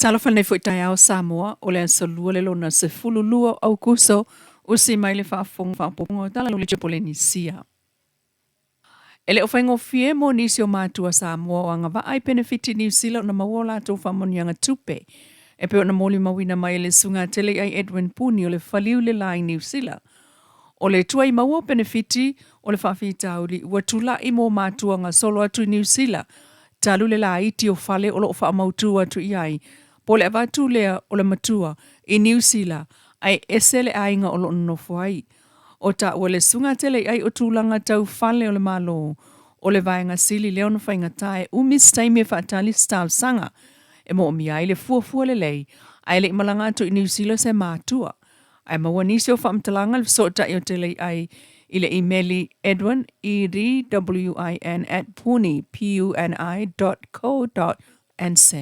Tala whanei fo itai ao Samoa o le asalua le lona se fululua au kuso o si mai le whaafonga whaaponga o tala luli Polenisia. Ele o whaingo fie mo nisi o mātua Samoa o anga wa ai benefiti New Zealand na mawola ato whamonianga tupe. E peo na moli mawina mai le sunga tele ai Edwin Puni o le whaliu le lai New Zealand. O le tuai maua benefiti o le whawhita uli ua tula i mo mātua ngā solo atu New Zealand. Talu le la iti o whale o lo o whaamautua atu iai. Po le avatu lea o le matua i New Zealand ai esele ainga o lo nofo ai. O ta ua le sunga tele ai o tūlanga tau whale o le malo. O le vaenga sili leo na whainga tae umistaimi e whaatali style sanga. E mo mi ai le fuafua le lei. Ai le imalanga atu i New Zealand se mātua. Ai maua nisi o whaamtalanga le sota i o tele ai i le emaili Edwin edwin@puni.co.nz.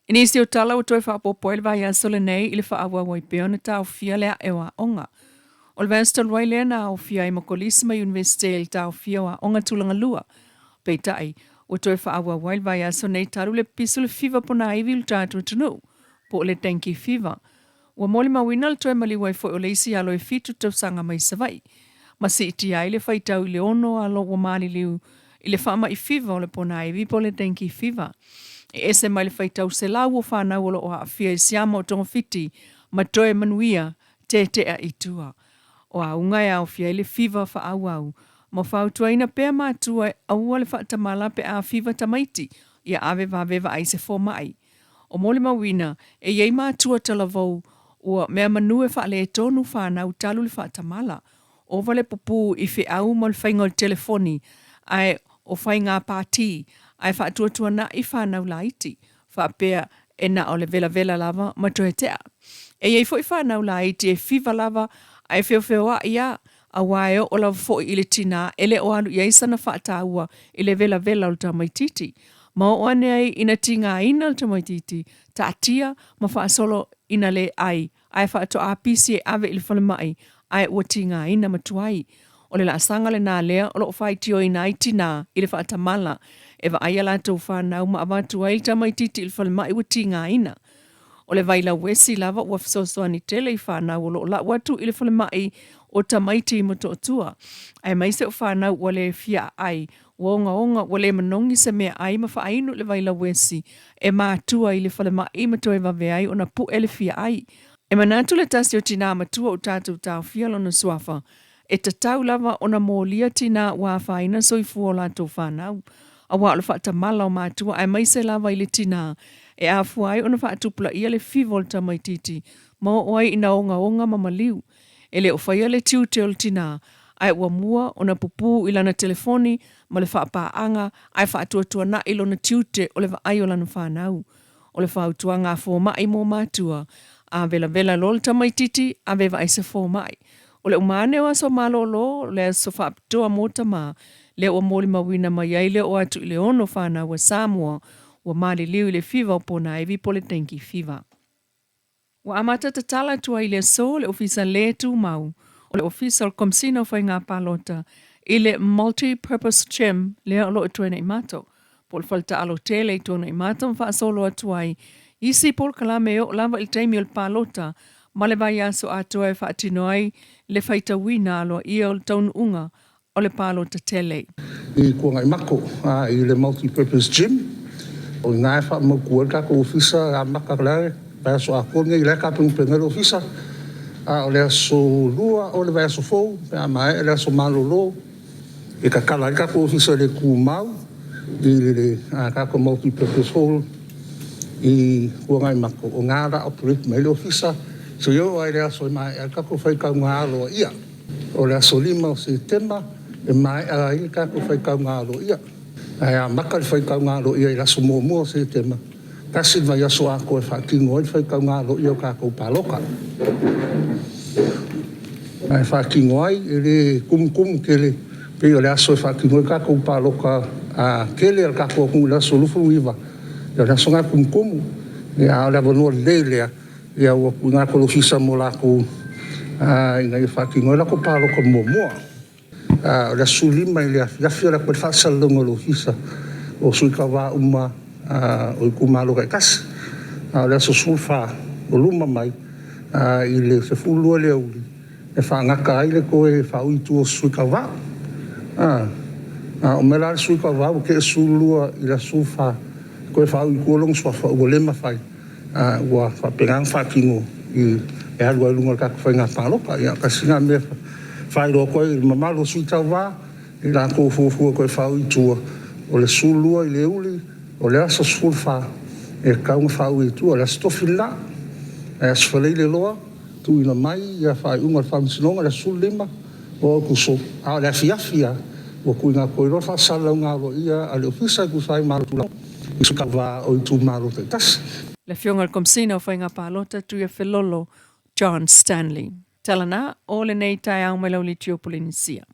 Inisi o tala o toi whaapopo ele vai asole nei i le whaawa wai peo na tau fia lea ewa onga. O le vanstal wai lea na au fia i Makolisima University il tau fia wa onga tulanga lua. Peitai, o toi whaawa wai vai asole nei taru le pisu le fiva pona iwi lu tātua tunu. Po le tenki fiva. Ua moli mawina le toi mali wai fo o leisi alo e fitu tau sanga mai savai. Masi iti ai le whaitau i le ono alo ua mali liu i le whaama i fiva o le pona iwi po le tenki fiva. E ese mai le whaitau se lau o whanau o a fia i siama o tonga fiti ma toe manuia te a itua. O a ungai au fia i le fiva wha au au. Ma whautua ina pēr mātua aua le whaatamala pe a fiva tamaiti ia ave vaveva ai se fō mai. O mole mawina e iei mātua talavou ua mea manu e wha le tonu whanau talu le whaatamala. O vale pupu i whi au ma le whainga telefoni ai o whainga pāti. Ai whaatua na i whanau laiti. Whaapea e na o le vela lava matoe tea. E iei fo i whanau laiti e fiva lava ai whewhewaa ia a waeo o la fo i le tina ele o alu iei sana whaataua i le vela o le tamaititi. Ma o ane ai ina tinga ina le tamaititi. Ta atia ma whaasolo ina le ai. Ai whaato apisi e ave i le whalemai. Ai ua tinga ina matuai. O le la sanga le nā lea o lo whaitio i nai tina i le whaatamala. E wa aia lātou whanau ma avatu ai tamaititi il whalemai ua tinga ina. O le vaila wesi lava ua fisosoani tele i whanau o lo la watu i le whalemai o tamaiti mo to'otua. Ai maise o whanau ua le fia ai. Onga ua le manongi se mea ai ma whaainu le vaila wesi. E mātua i le whalemai ma toe vave ai o na pu ele fia ai. E manatu le tasi o tina matua o tātou tau fia lona suafa. E tatau lava o na mōlia tina wā whaina soifu o lātou whanau. A wā le whaatamala o mātua ai maise lava i le tina. E a fuai o na whaatupula ia le fivol tamaititi. Ma o ai ina onga mamaliu. E le o whaia le tiute o le tina. Ai ua mua o na pupu i lana telefoni ma le whaapaanga ai whaatuatua na i lona tiute o le vaai o lana whanau. O le whautua ngā fōmai mō mātua. A vela lo le tamaititi a veva ai se fōmai. O le umane o aso malolo le aso whaapitoa mōtama. Le o moli mawina mai ai le o atu i le ono whanau wa Samoa. Ua mali liu i le fiva o pona evi po le tenki fiva. Ua amata tatala tua i le so le ofisa le tu mau. O le ofisa o komsina o whainga palota. I le multi-purpose gym le o lo e tuena i mato. Po le falta alo tele i tuena i mato mwha solo atuai. Isi pol kalame o lava il teimi o le palota. Ma le vai aso atua e whaatino ai le whaita wina alo i o le taunu unga o le palota tele. I kua ngai mako i le multi-purpose gym. O ngā e wha maukua kako ofisa a makarare. Vai aso a kone i le kapung pengero ofisa. O le aso lua o le vai aso FOU. Pea mai le aso malolo. E ka kala i kako ofisa le kumau. I le kako multi-purpose hall. I kua ngai mako. O ngā ra operate mai le ofisa. So yo ai le aso i mai e kako whaikau ngā aloa ia. O le aso lima o se tema. E mai i kako whaikau ngā aloa ia. Ai a maka le whaikau ngā aloa ia i laso mua se tema. Kasi vai aso a koe whakingo i whaikau ngā aloa ia o kako paloka. Ai whakingo ai e le kum ke le pe o le aso e whakingo i kako paloka a kele al kako kungu laso lufu iwa. Ia laso ngā kum. Ia o le avanua le lea. Ia ua ngā kolofisa mo lako i ngai whakingo i lako paloka mua. O le sulima i le afiafia la koe whaasalonga lo hisa o sui ka wā uma o i kumalo kai kasi. le so sulfa o luma mai I le se fulua le uli e whaangaka ai le koe whau tu o suikava o mera le suikava o ke sulua I la sulfa koe whau I kuolong swa whau lema whai ua whapengang whakingo I e halua lunga kako whainga paloka ia kasinga me whai roa koe I mamalo suikava I la kou fufua koe whau tua o le sulua I le uli o le asa sulfa e kaunga whau I tua le stofi la e aswhalei le loa tu ina mai ia whai unga le whamsinonga le sulima o kuso a le afiafia o kui ngā koe rofa sala ngā ro ia a le ofisa ku whai maro tula I sukawa o I tu maro te tasi. Le fionga komsina o whainga pālota tu ia whelolo John Stanley. Tala nā, o le nei tai au mai lau li Tiopolinisia.